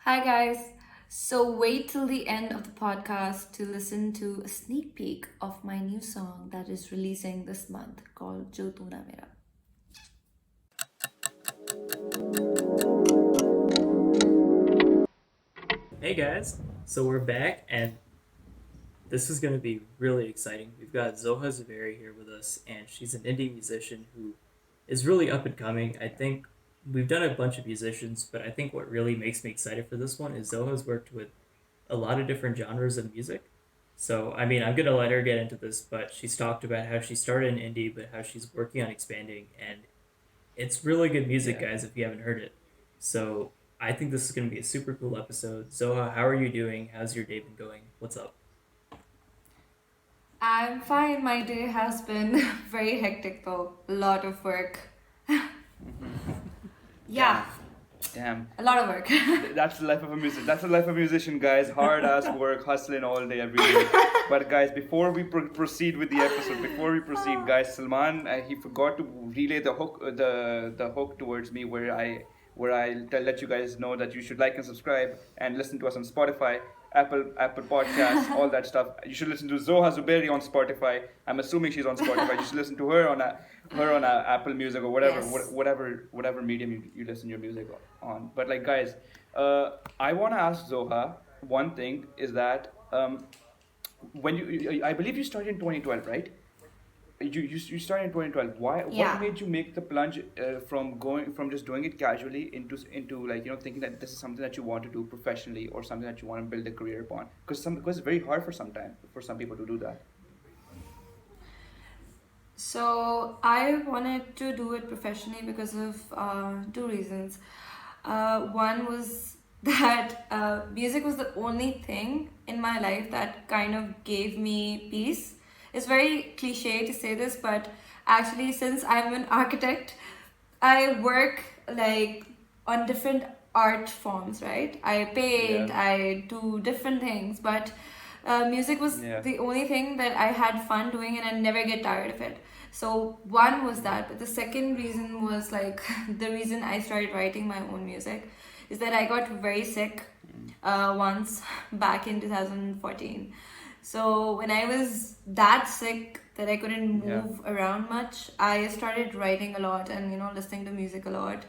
Hi, guys. So, wait till the end of the podcast to listen to a sneak peek of my new song that is releasing this month called Jo Tu Na Mera. Hey guys, so we're back and this is going to be really exciting. We've got Zoha Zuberi here with us, and she's an indie musician who is really up and coming. I think we've done a bunch of musicians, but I think what really makes me excited for this one is Zoha's worked with a lot of different genres of music. So, I mean, I'm going to let her get into this, but she's talked about how she started in indie, but how she's working on expanding, and it's really good music, Yeah. guys, if you haven't heard it. So, I think this is going to be a super cool episode. Zoha, how are you doing? How's your day been going? What's up? I'm fine. My day has been very hectic, though. A lot of work. Yeah, Damn. Damn. a lot of work. That's the life of a musician. That's the life of a musician, guys. Hard ass work, hustling all day, every day. But guys, before we proceed with the episode, before we proceed, guys, Salman he forgot to relay the hook, the hook towards me where I let you guys know that you should like and subscribe and listen to us on Spotify, Apple Podcasts, all that stuff. You should listen to Zoha Zuberi on Spotify. I'm assuming she's on Spotify. You should listen to her on Apple Music or whatever Yes. whatever medium you listen your music on. But like guys, I want to ask Zoha one thing is that when I believe you started in 2012, right? You started in 2012. What Yeah. made you make the plunge from just doing it casually into like thinking that this is something that you want to do professionally or something that you want to build a career upon? Because it's very hard for some people to do that. So I wanted to do it professionally because of two reasons. One was that music was the only thing in my life that kind of gave me peace. It's very cliche to say this, but actually, since I'm an architect, I work like on different art forms, right? I Yeah. paint, I do different things, but music was Yeah. the only thing that I had fun doing and I never get tired of it. So, one was that, but the second reason was like the reason I started writing my own music is that I got very sick once back in 2014. So when I was that sick that I couldn't Yeah. move around much, I started writing a lot and listening to music a lot.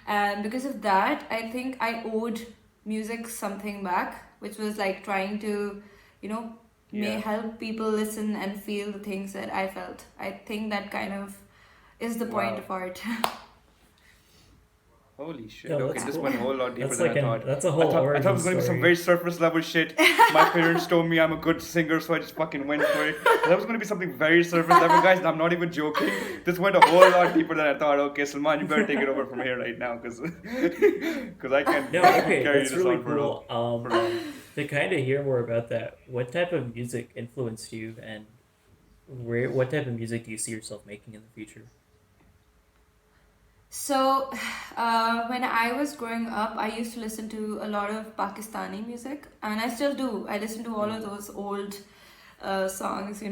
And because of that, I think I owed music something back, which was like trying to, you know, may Yeah. help people listen and feel the things that I felt. I think that kind of is the point Wow. of art. Holy shit. Yo, Okay, that's Yeah. this went a cool. whole lot deeper That's than like I an thought. that's a I whole thought I thought it origin was going to be some very story. surface level shit. My parents told me I'm a good singer, so I just fucking went for it. That was going to be something very surface level, guys. I'm not even joking. This went a whole lot deeper than I thought. Okay, Salman, you better take it over from here right now, because I can't No, okay, carry that's this really on cool. for long. To kind of hear more about that, what type of music influenced you, and what type of music do you see yourself making in the future? So, when I was growing up, I used to listen to a lot of Pakistani music, and I still do. I listen to all of Mm. those old songs,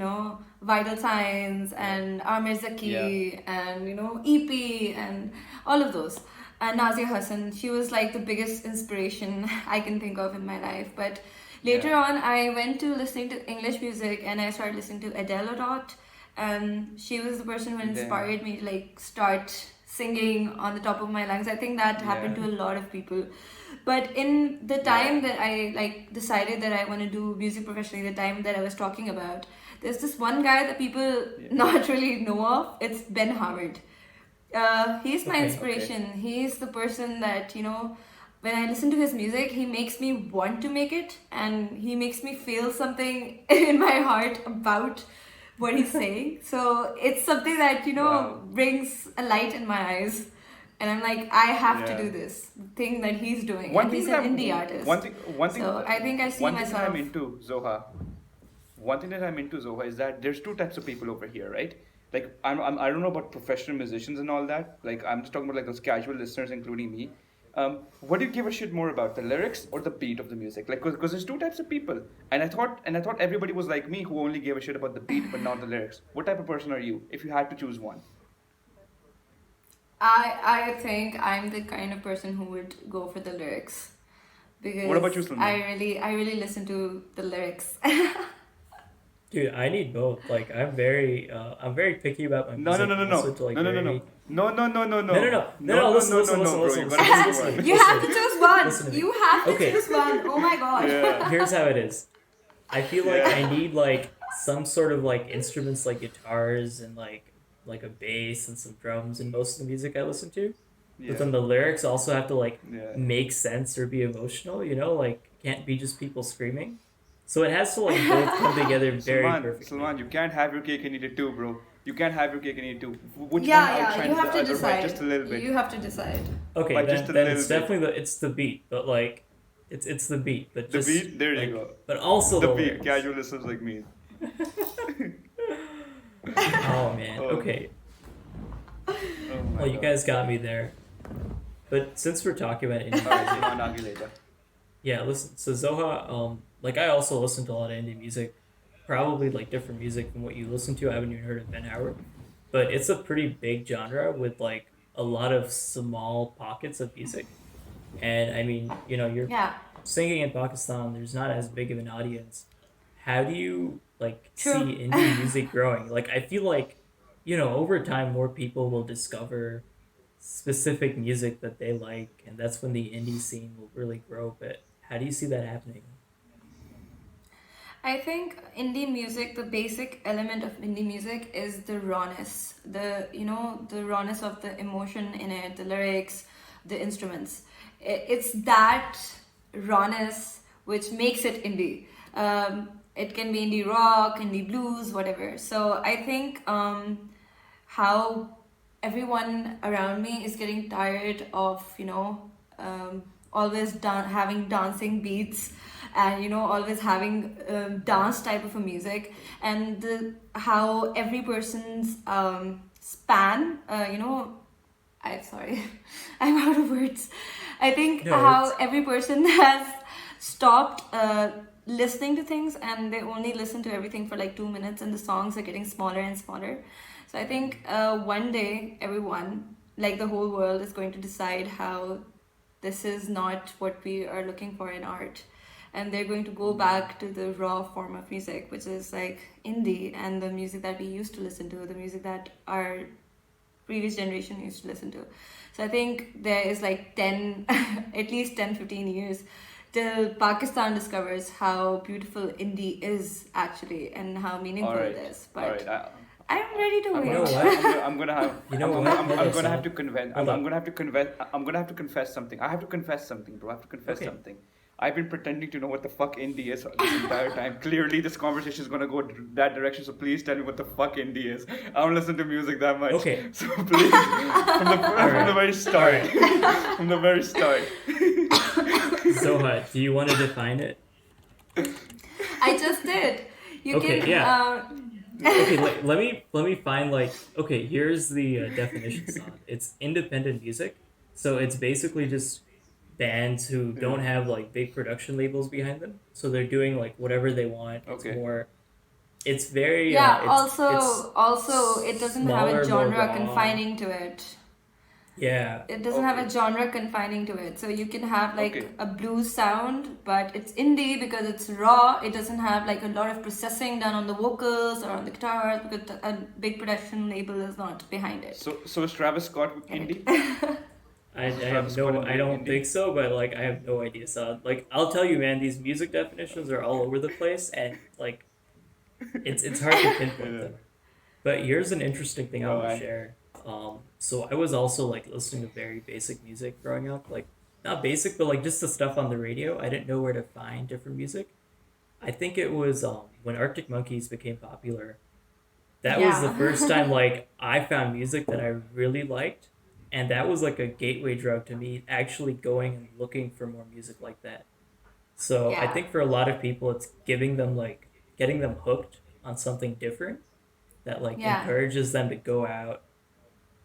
Vital Signs Yeah. and Amir Yeah. Zaki and, EP and all of those. And Nazia Hassan, she was like the biggest inspiration I can think of in my life. But Yeah. later on, I went to listening to English music and I started listening to Adele a lot. And she was the person who Damn. inspired me to like start singing on the top of my lungs. I think that happened Yeah. to a lot of people. But in the Yeah. time that I like decided that I want to do music professionally, the time that I was talking about, there's this one guy that people Yeah. not really know of. It's Ben Howard. He's my Okay. Okay. inspiration. He's the person that, when I listen to his music, he makes me want to make it and he makes me feel something in my heart about what he's saying. So it's something that, Wow. brings a light in my eyes. And I'm like, I have to Yeah. do this thing that he's doing. One And thing he's that an I'm indie one artist. thing one thing So I think I see one thing that I'm myself. into, Zoha. One thing that I'm into, Zoha, is that there's two types of people over here, right? Like I don't know about professional musicians and all that. Like I'm just talking about like those casual listeners, including me. What do you give a shit more about, the lyrics or the beat of the music? Like, cause there's two types of people, and I thought everybody was like me who only gave a shit about the beat but not the lyrics. What type of person are you if you had to choose one? I think I'm the kind of person who would go for the lyrics. What about because you, Salman? I really listen to the lyrics. Dude, I need both. Like I'm very picky about my No, no, music. no, no, I'm no, also to like no, no, no, no, very no, no, no, no, no no no, no no no, no no, listen no, no, listen no, listen bro. listen You listen gotta listen choose listen to me one. You listen have to to me choose one. listen to me. You have to Okay, choose one. Oh my god. Yeah, here's how it is. I feel like I yeah, need like some sort of like instruments like guitars and like a bass and some drums in most of the music I listen to. But yeah, then the lyrics also have to like yeah. make sense or be emotional, you know, like can't be just people screaming. So it has to like both come together very perfectly. Salman, you can't have your cake and eat it too, bro. You can't have your cake and eat it too. Which one Yeah, yeah. You outshines have the to other by just decide. a little You bit? have to decide. Okay, By just a then little it's bit. definitely it's the beat, but like it's the beat, but The just beat, there you like go. but also The the beat, lyrics. casual listeners like me. Oh man. Oh, Okay. oh my Well, you god. guys got me there. But since we're talking about indie music, Salman, argue later. yeah, listen. So Zoha, like I also listen to a lot of indie music, probably like different music from what you listen to. I haven't even heard of Ben Howard, but it's a pretty big genre with like a lot of small pockets of music. And I mean, you know, you're Yeah. singing in Pakistan. There's not as big of an audience. How do you like True. see indie music growing? Like I feel like, you know, over time more people will discover specific music that they like, and that's when the indie scene will really grow. But how do you see that happening? I think indie music, the basic element of indie music is the rawness, the rawness of the emotion in it, the lyrics, the instruments. It's that rawness which makes it indie. It can be indie rock, indie blues, whatever. So I think how everyone around me is getting tired of always having dancing beats and always having dance type of a music, and how every person's span I sorry, I'm out of words. I think No, how it's every person has stopped listening to things, and they only listen to everything for like 2 minutes, and the songs are getting smaller and smaller. So I think one day everyone, like the whole world, is going to decide how this is not what we are looking for in art. And they're going to go back to the raw form of music, which is like indie, and the music that we used to listen to, the music that our previous generation used to listen to. So I think there is like 10, at least 10, 15 years till Pakistan discovers how beautiful indie is actually and how All meaningful it right, is. all But right. I'm ready to I'm you gonna, know wait. what? I'm gonna have, You know what? Hold I'm up, gonna have son. to convince, Hold I'm up. gonna have to confess, I'm gonna have to confess something. I have to confess something, bro. I have to confess Okay. something. I've been pretending to know what the fuck indie is this entire time. Clearly, this conversation is gonna go that direction. So please tell me what the fuck indie is. I don't listen to music that much. Okay. So please, All from the right. very All start, right. from the very start. Zoha, do you want to define it? I just did. You Okay. can. Yeah. Okay. Let me find like okay. Here's the definition. Son. It's independent music. So it's basically just bands who don't Yeah. have like big production labels behind them. So they're doing like whatever they want. It's Okay. more. It's very. Yeah, It's also it doesn't have a smaller, more genre raw. confining to it. Yeah. It doesn't have Okay. a genre confining to it. So you can have like Okay. a blues sound, but it's indie because it's raw. It doesn't have like a lot of processing done on the vocals or on the guitars because a big production label is not behind it. So is Travis Scott Correct. indie? I Is have Travis Scott no I don't indie? think so, but like I have no idea. So like I'll tell you, man, these music definitions are all over the place, and like it's hard to pinpoint Yeah. them. But here's an interesting thing I No, want to I. share. So I was also like listening to very basic music growing up, like not basic, but like just the stuff on the radio. I didn't know where to find different music. I think it was when Arctic Monkeys became popular. That was the first Yeah. time like I found music that I really liked, and that was like a gateway drug to me actually going and looking for more music like that. So I Yeah. think for a lot of people, it's giving them like getting them hooked on something different that like Yeah. encourages them to go out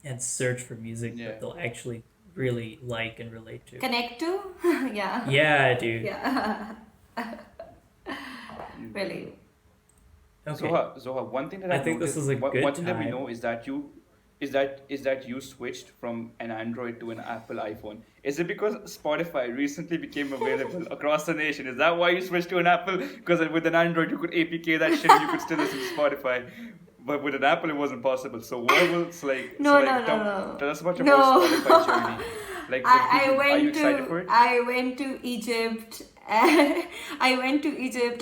and search for music Yeah. that they'll actually really like and relate to. Connect to? Yeah. Yeah, dude. Yeah. Really. Okay. Zoha, one thing that I I've think this noticed, is a good one thing that we time. know is that you, is that you switched from an Android to an Apple iPhone? Is it because Spotify recently became available across the nation? Is that why you switched to an Apple? Because with an Android you could APK that shit and you could still listen to Spotify, but with an Apple it wasn't possible. So what was like? No, so no, like, no, tell, no. tell us about your No. whole Spotify journey. Like, are you excited for it? I went to Egypt and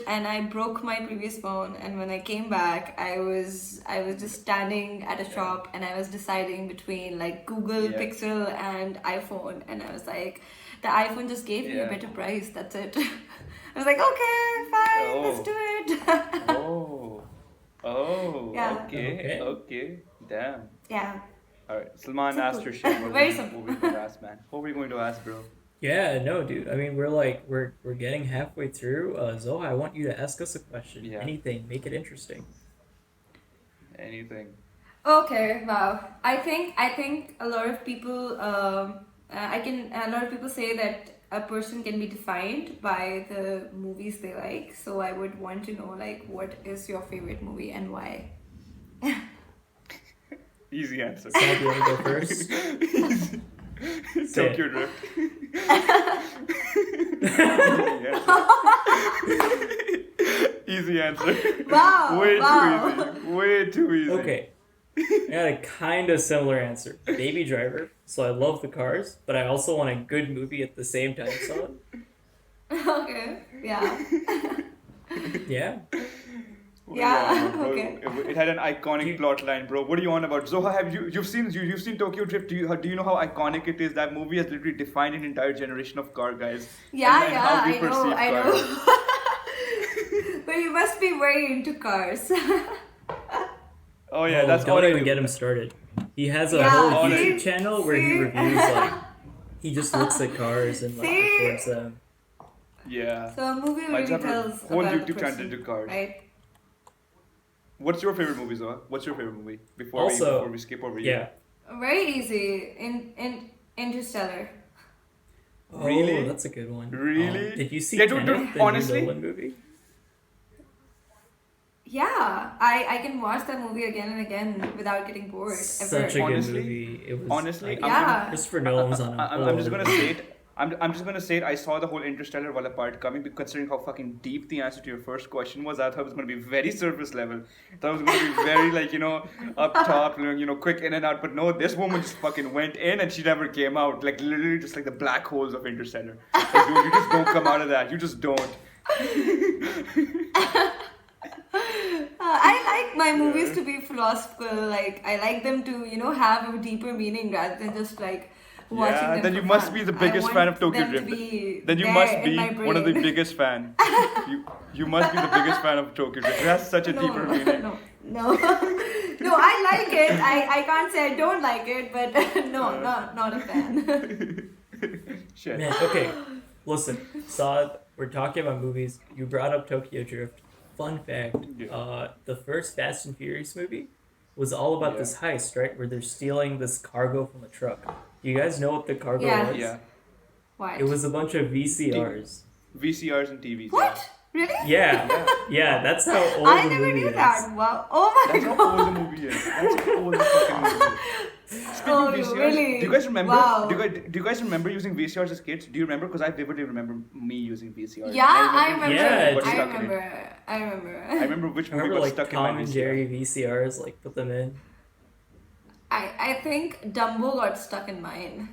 and I broke my previous phone, and when I came back I was just standing at a shop and I was deciding between like Google Yeah. Pixel and iPhone, and I was like, the iPhone just gave me a Yeah. better price, that's it. I was like, okay, fine, let's do it. Oh. Oh. Yeah. Okay. Okay. Damn. Yeah. All right. Salman Simple. asked your shit. What Very were simple. you going to ask, man? What were you going to ask, bro? Yeah, no, dude. I mean, we're getting halfway through. Zoha, I want you to ask us a question. Yeah. Anything, make it interesting. Anything. Okay, wow. I think a lot of people a lot of people say that a person can be defined by the movies they like. So I would want to know like, what is your favorite movie and why? Easy answer. Sad, you want to go first? Say Tokyo it. Drift. Easy answer. Wow, Way wow. too easy. Way too easy. Okay. I got a kind of similar answer. Baby Driver. So I love the cars, but I also want a good movie at the same time. So Okay. Yeah. yeah. What are you on about, bro? Okay. It had an iconic plot line, bro. What are you on about? Zoha, you've seen Tokyo Drift? Do you know how iconic it is? That movie has literally defined an entire generation of car guys. Yeah, and yeah, how we I know, perceive I cars. know. But you must be very into cars. Oh yeah, that's all don't I even do. get him started. He has a Yeah, whole see? YouTube channel where he See? reviews like he just looks at cars and like See? records them. Yeah. So a movie Might really have a tells whole about the YouTube channel person, to cars. right? What's your favorite movie, Zoha? What's your favorite movie? Before Also, we skip over Yeah. Very easy. In Interstellar. Oh, Really? that's a good one. Really? Did you see Yeah, dude, Tenet, the honestly- new Nolan movie? Yeah, I can watch that movie again and again without getting bored. Such Ever. a good Honestly- movie. It was honestly, like, Yeah. Christopher Nolan's on a I'm just whole gonna other- say it. I'm just gonna say it. I saw the whole Interstellar wala part coming, but considering how fucking deep the answer to your first question was, I thought it was gonna be very surface level. I thought it was gonna be very like up top, quick in and out. But no, this woman just fucking went in and she never came out. Like literally, just like the black holes of Interstellar. Like, dude, you just don't come out of that. You just don't. I like my movies to be philosophical. Like I like them to have a deeper meaning rather than just like watching Yeah, them then for you must fun. be the I biggest want fan of Tokyo them to Drift. be Then you there must in be my one of the brain. biggest fan. You must be the biggest fan of Tokyo Drift. It has such a deeper meaning. No, no, I like it. I can't say I don't like it, but no, not a fan. Shit. Man, okay. Listen, Saad, we're talking about movies. You brought up Tokyo Drift. Fun fact, Yeah. the first Fast and Furious movie was all about Yeah. this heist, right? Where they're stealing this cargo from a truck. Do you guys know what the cargo Yeah. was? Yeah. What? It was a bunch of VCRs. VCRs and TVs. What? Really? Yeah. Yeah, that's how old I the never movie knew is. that. Wow. Oh my That's how god. old the movie is. That's how old the fucking movie is. Speaking Oh, of VCRs, really? do you guys remember? Wow. Do you guys remember using VCRs as kids? Do you remember? Because I vividly remember me using VCRs. Yeah, I remember. Yeah, what dude. stuck in it. I remember. I remember which I movie remember got like stuck in my Tom and VCR. Jerry VCRs, like put them in. I think Dumbo got stuck in mine.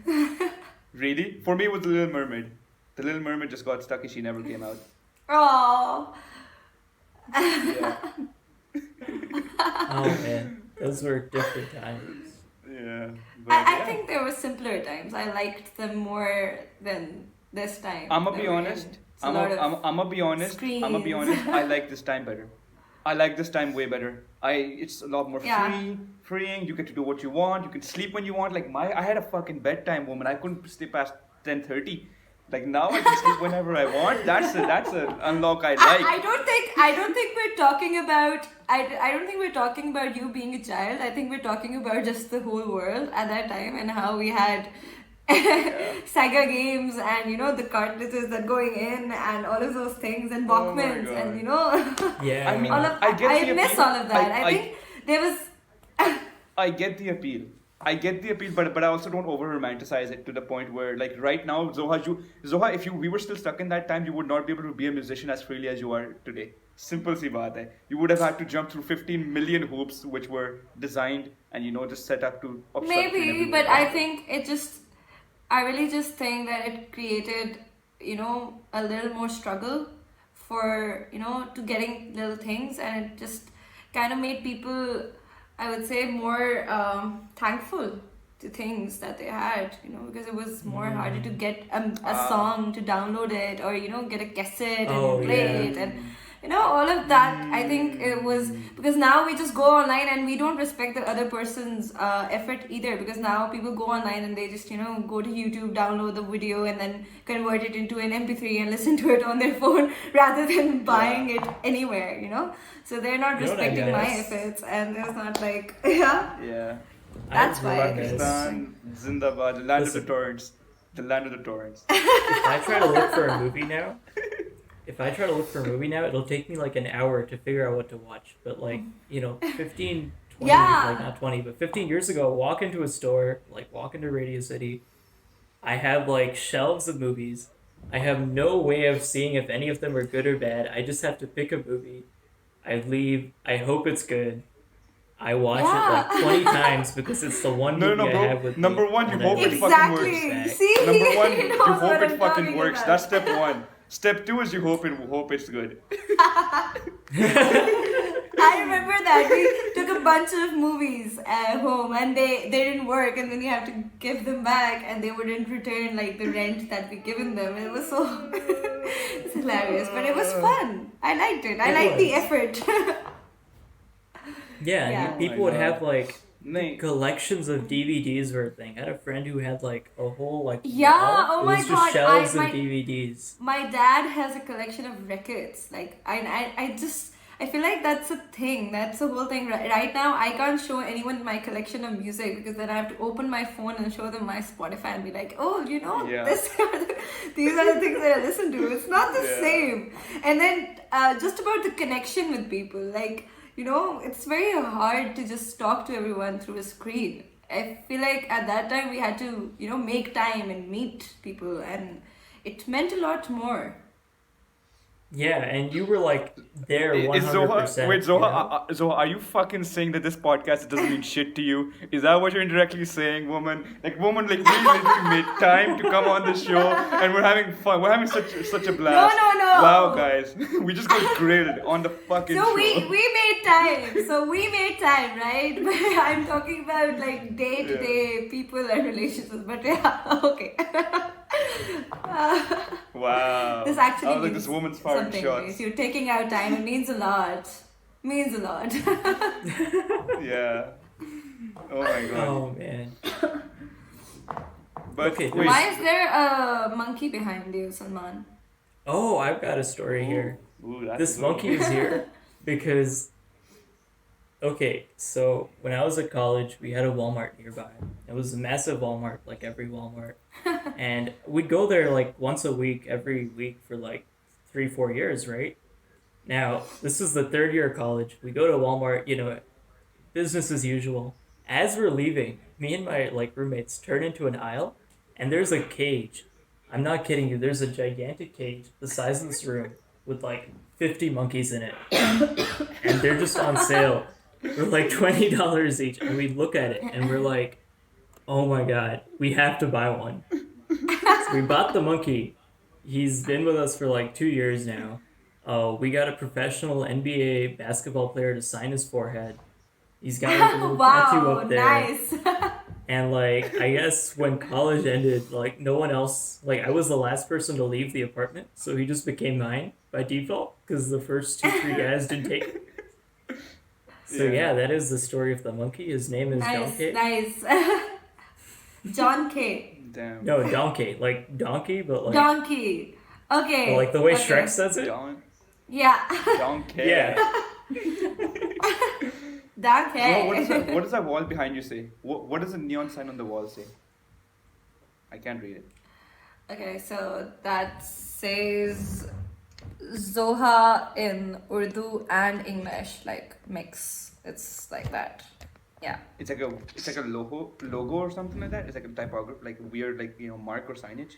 Really? For me, it was The Little Mermaid. The Little Mermaid just got stuck and she never came out. Oh. Yeah. Oh man, those were different times. Yeah. But I yeah. think there were simpler times. I liked them more than this time. I'ma that be we're honest. in. It's a lot of I'ma be honest. I'ma be screens. honest. I like this time better. I like this time way better. It's a lot more Yeah. freeing. You get to do what you want. You can sleep when you want. Like I had a fucking bedtime, woman. I couldn't stay past 10:30. Like now I can sleep whenever I want. That's an unlock I like. I don't think we're talking about I don't think we're talking about you being a child. I think we're talking about just the whole world at that time and how we had Sega games and the cartridges that going in and all of those things and Oh my Walkmans God. and Yeah. I mean, all of I get the I miss appeal. all of that. I think there was I get the appeal. I get the appeal, but I also don't over romanticize it to the point where, like, right now, Zoha, if we were still stuck in that time, you would not be able to be a musician as freely as you are today. Simple si baat hai. You would have had to jump through 15 million hoops, which were designed and just set up to obstruct you in Maybe, every but way. I think I really just think that it created, a little more struggle for, to getting little things, and it just kind of made people, I would say, more thankful to things that they had, because it was more harder to get a Ah. song to download it, or, get a cassette and Oh then play yeah. it, and all of that. I think it was because now we just go online and we don't respect the other person's effort either, because now people go online and they just go to YouTube, download the video, and then convert it into an MP3 and listen to it on their phone rather than buying it anywhere, so they're not You know what I respecting my miss? efforts, and it's not like yeah, Yeah. that's I why really I think miss. Pakistan, Zindabad, the land of the Listen. torrents. The land of the torrents. If I try to look for a movie now, it'll take me like an hour to figure out what to watch. But like, 15, 20, Yeah. like not 20, but 15 years ago, walk into a store, like walk into Radio City, I have like shelves of movies. I have no way of seeing if any of them are good or bad. I just have to pick a movie. I leave. I hope it's good. I watch it like Yeah. 20 times because it's the one No, movie no, I bro. have with Number me. one, you and hope I it leave. fucking works. Exactly. back. See, Number one, he you knows hope what it I'm fucking talking works. about. That's step one. Step two is you hope it's good. I remember that we took a bunch of movies at home and they didn't work, and then you have to give them back and they wouldn't return like the rent that we given them. It was so it's hilarious, but it was fun. I liked it. I It liked the was. effort. Yeah, Yeah. Oh people my would God. have like Nahin. collections of DVDs were a thing. I had a friend who had like a whole like Yeah, wall. oh It my was God, just shelves my of DVDs. my dad has a collection of records. Like I feel like that's a thing. That's the whole thing. Right now, I can't show anyone my collection of music because then I have to open my phone and show them my Spotify and be like, oh, Yeah. these are the things that I listen to. It's not the Yeah. same. And then just about the connection with people, like, it's very hard to just talk to everyone through a screen. I feel like at that time we had to, make time and meet people, and it meant a lot more. Yeah, and you were like there Is 100%. Wait, Zoha, are you fucking saying that this podcast doesn't mean shit to you? Is that what you're indirectly saying, woman? Like, woman, like, we literally made time to come on the show, and we're having fun. We're having such a blast. No. Wow, guys, we just got grilled on the fucking So show. we made time. So we made time, right? But I'm talking about like day to day people and relationships. But yeah, okay. Wow. This actually I was like, means this woman's firing something. shots. If you're taking out time, it means a lot. Means a lot. Yeah. Oh my god. Oh man. But Okay, wait. Why is there a monkey behind you, Salman? Oh, I've got a story here. Ooh, that's This good. monkey is here because okay, so when I was at college, we had a Walmart nearby. It was a massive Walmart, like every Walmart. And we'd go there like once a week, every week for like 3-4 years, right? Now, this is the third year of college. We go to Walmart, business as usual. As we're leaving, me and my like roommates turn into an aisle, and there's a cage. I'm not kidding you. There's a gigantic cage the size of this room with like 50 monkeys in it, and they're just on sale for like $20 each. And we look at it and we're like, "Oh my god, we have to buy one." So we bought the monkey. He's been with us for like 2 years now. We got a professional NBA basketball player to sign his forehead. He's got like a little tattoo Wow, up there. nice. And like, I guess when college ended, like no one else, like I was the last person to leave the apartment, so he just became mine by default because the first 2-3 guys didn't take it. So yeah, that is the story of the monkey. His name is Donkey. Nice. John K. Damn. No, Donkey, like donkey, but like Donkey. Okay. but like the way okay. Shrek says it. Don Yeah. K. Yeah. Donkey. Oh, what does that wall behind you say? What does the neon sign on the wall say? I can't read it. Okay, so that says Zoha in Urdu and English, like mix. It's like that. Yeah. It's like a logo or something like that. It's like a typography, like weird, like mark or signage.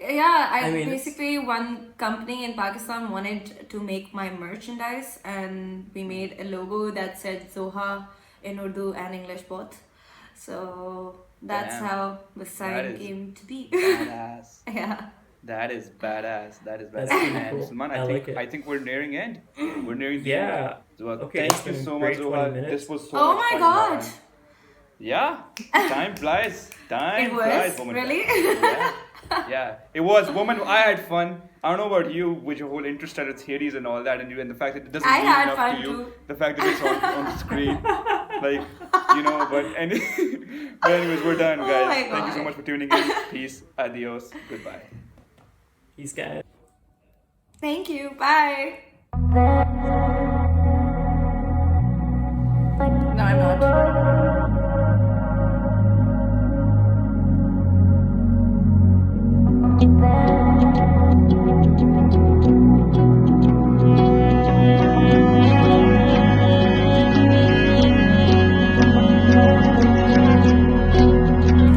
Yeah, I mean, it's- basically one company in Pakistan wanted to make my merchandise, and we made a logo that said Zoha in Urdu and English both. So that's Damn. how the That sign is came to be. Badass. Yeah. That is badass. That is That's badass. pretty And cool. Salman, I like it. I think we're nearing end. We're nearing the Yeah. end. Zoha, Okay, it's thank you been a so great much, 20 Zoha. minutes. This was so Oh much my fun, God. man. Yeah, time flies. Time It flies, was? woman. Really? Yeah. Yeah, it was. Woman, I had fun. I don't know about you, with your whole interstellar theories and all that, and the fact that it doesn't I mean had enough fun to you. too. The fact that it's on the screen, like but anyways, we're done, Oh guys. my Thank you so God. much for tuning in. Peace. Adios. Goodbye. Peace, guys. Thank you. Bye. No, I'm not.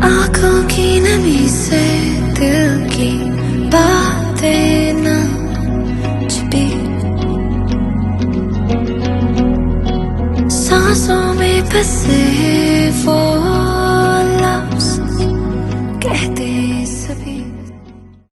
आँखों की नमी से दिल की बातें न छिपी सांसों में बसे वो